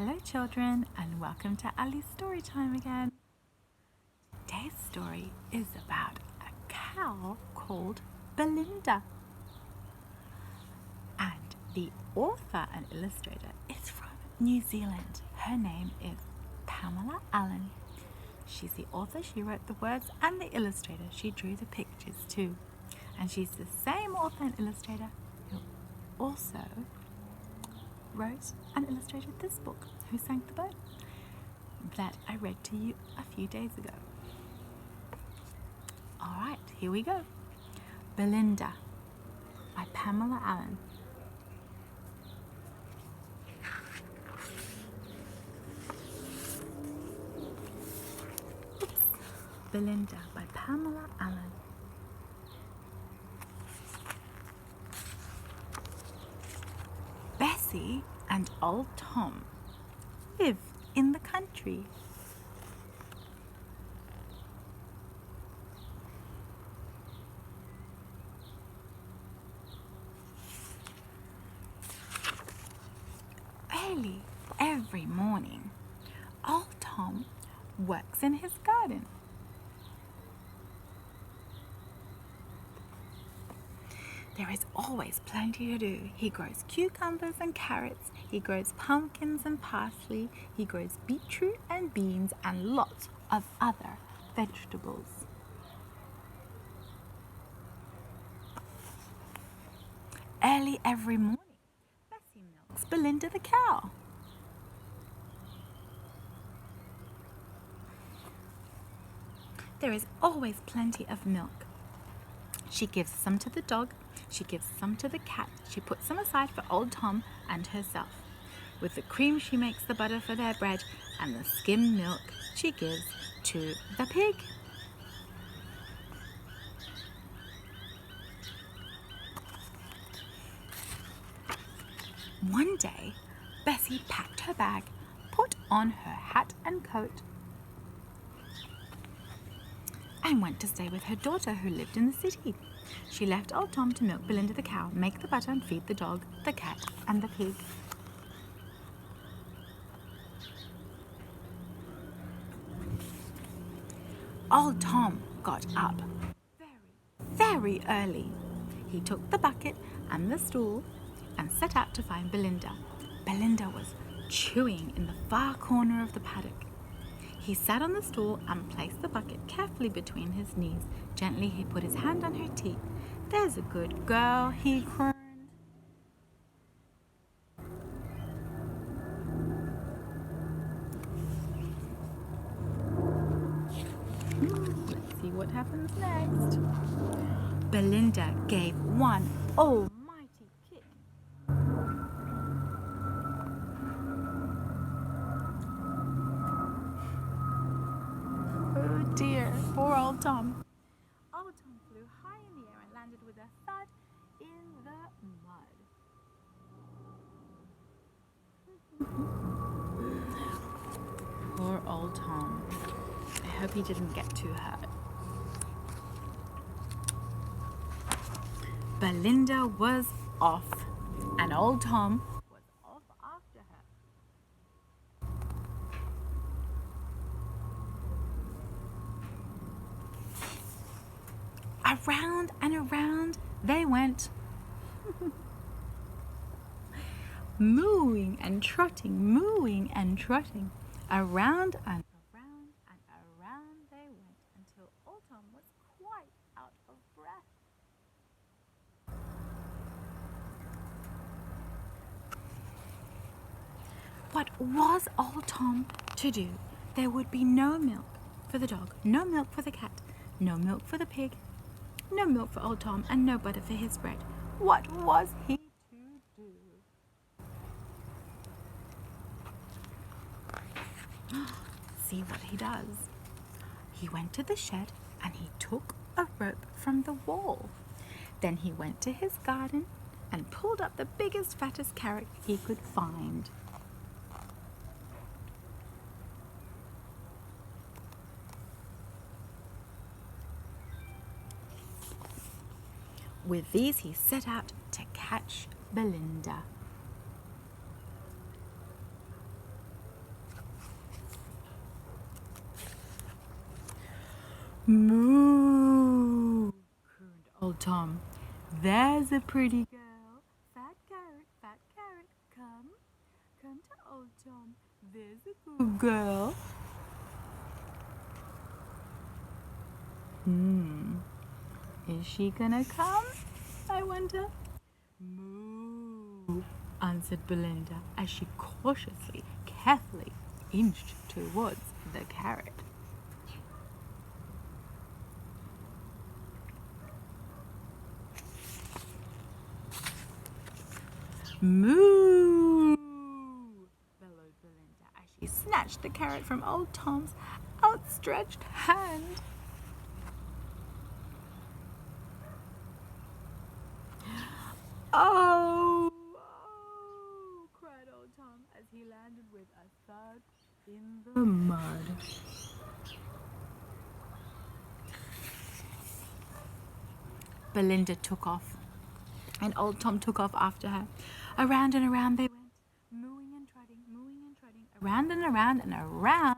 Hello children, and welcome to Ali's Storytime again. Today's story is about a cow called Belinda. And the author and illustrator is from New Zealand. Her name is Pamela Allen. She's the author, she wrote the words, and the illustrator. She drew the pictures too. And she's the same author and illustrator who also wrote and illustrated this book, Who Sank the Boat, that I read to you a few days ago. Alright, here we go. Belinda by Pamela Allen. Oops. Belinda by Pamela Allen. Bessie and old Tom live in the country. Early every morning, old Tom works in his garden. There is always plenty to do. He grows cucumbers and carrots. He grows pumpkins and parsley. He grows beetroot and beans and lots of other vegetables. Early every morning, Bessie milks Belinda the cow. There is always plenty of milk. She gives some to the dog, she gives some to the cat, she puts some aside for old Tom and herself. With the cream she makes the butter for their bread, and the skim milk she gives to the pig. One day, Bessie packed her bag, put on her hat and coat, and went to stay with her daughter who lived in the city. She left old Tom to milk Belinda the cow, make the butter and feed the dog, the cat and the pig. Old Tom got up very early. He took the bucket and the stool and set out to find Belinda. Belinda was chewing in the far corner of the paddock. He sat on the stool and placed the bucket carefully between his knees. Gently he put his hand on her teeth. "There's a good girl," he crooned. Let's see what happens next. Belinda gave one almighty kick. Oh dear, poor old Tom. Old Tom flew high in the air and landed with a thud in the mud. Poor old Tom. I hope he didn't get too hurt. Belinda was off, and old Tom was off after her. Around and around they went, mooing and trotting, around and around they went until old Tom was quite out of breath. What was old Tom to do? There would be no milk for the dog, no milk for the cat, no milk for the pig, no milk for old Tom, and no butter for his bread. What was he to do? See what he does. He went to the shed and he took a rope from the wall. Then he went to his garden and pulled up the biggest, fattest carrot he could find. With these he set out to catch Belinda. Moo, crooned old Tom. There's a pretty girl. Fat carrot, come. Come to old Tom. There's a good girl. Is she gonna come? I wonder. Moo, answered Belinda as she cautiously, carefully inched towards the carrot. Moo, bellowed Belinda as she snatched the carrot from old Tom's outstretched hand. Oh, cried old Tom as he landed with a thud in the mud. Belinda took off, and old Tom took off after her. Around and around they went, mooing and trotting, around and around and around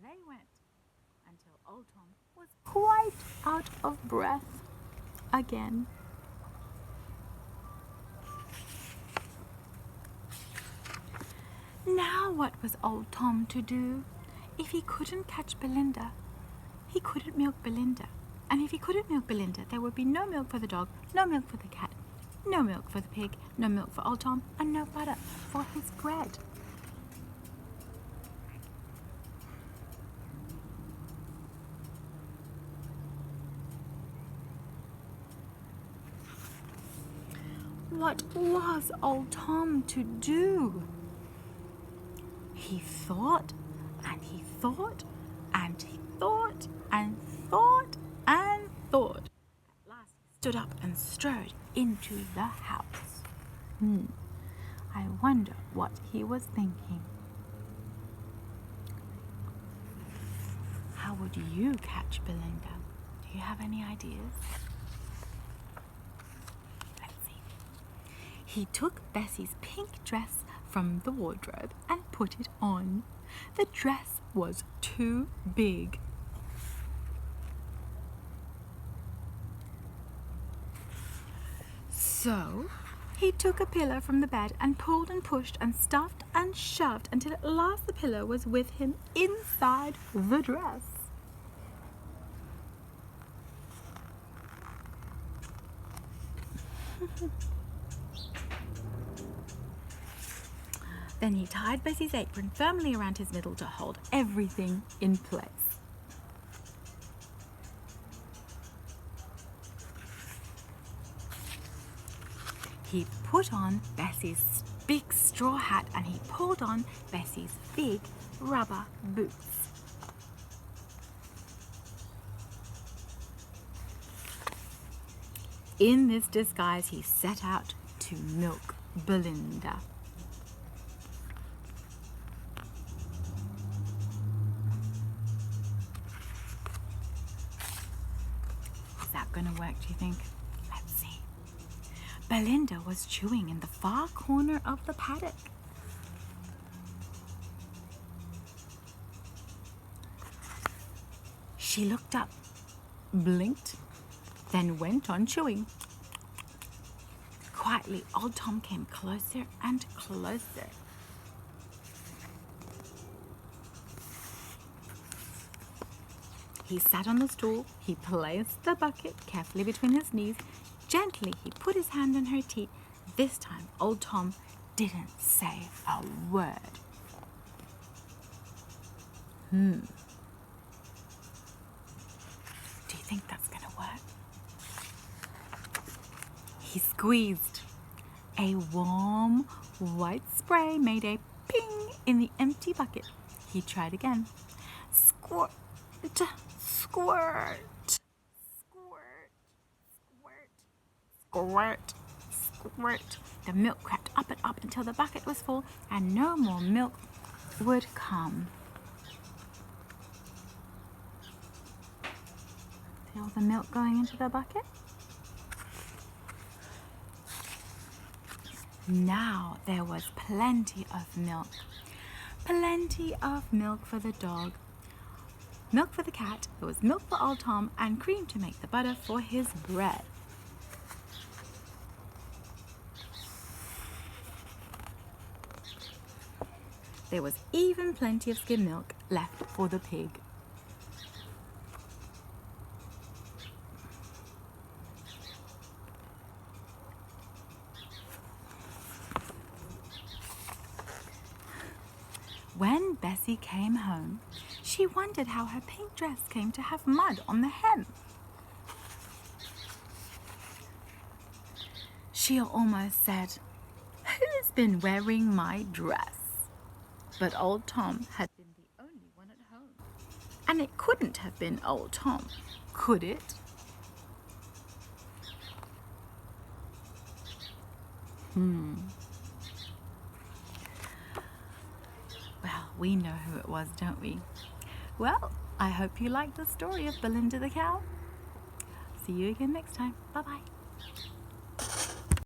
they went, until old Tom was quite out of breath again. Now what was old Tom to do? If he couldn't catch Belinda, he couldn't milk Belinda. And if he couldn't milk Belinda, there would be no milk for the dog, no milk for the cat, no milk for the pig, no milk for old Tom, and no butter for his bread. What was old Tom to do? He thought, and he thought, and he thought, and thought, and thought. At last he stood up and strode into the house. I wonder what he was thinking. How would you catch Belinda? Do you have any ideas? Let's see. He took Bessie's pink dress from the wardrobe and put it on. The dress was too big. So he took a pillow from the bed and pulled and pushed and stuffed and shoved until at last the pillow was with him inside the dress. Then he tied Bessie's apron firmly around his middle to hold everything in place. He put on Bessie's big straw hat and he pulled on Bessie's big rubber boots. In this disguise, he set out to milk Belinda. Is that going to work, do you think? Let's see. Belinda was chewing in the far corner of the paddock. She looked up, blinked, then went on chewing. Quietly, old Tom came closer and closer. He sat on the stool, he placed the bucket carefully between his knees. Gently, he put his hand on her teat. This time, old Tom didn't say a word. Do you think that's going to work? He squeezed. A warm, white spray made a ping in the empty bucket. He tried again. Squirt, squirt, squirt, squirt, squirt. The milk crept up and up until the bucket was full and no more milk would come. See all the milk going into the bucket? Now there was plenty of milk. Plenty of milk for the dog. milk for the cat, there was milk for old Tom, and cream to make the butter for his bread. There was even plenty of skim milk left for the pig. When Bessie came home, she wondered how her pink dress came to have mud on the hem. She almost said, "Who's been wearing my dress?" But old Tom had been the only one at home. And it couldn't have been old Tom, could it? Well, we know who it was, don't we? Well, I hope you liked the story of Belinda the cow. See you again next time. Bye-bye.